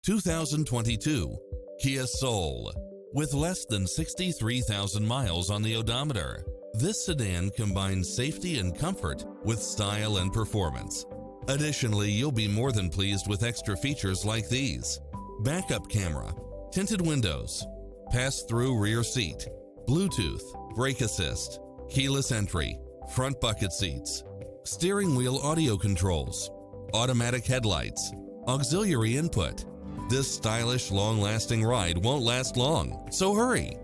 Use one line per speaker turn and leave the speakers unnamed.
2022 Kia Soul. With less than 63,000 miles on the odometer, this sedan combines safety and comfort with style and performance. Additionally, you'll be more than pleased with extra features like these: backup camera, tinted windows, pass-through rear seat, Bluetooth, brake assist, keyless entry, front bucket seats, steering wheel audio controls, automatic headlights, auxiliary input. This stylish, long-lasting ride won't last long, so hurry!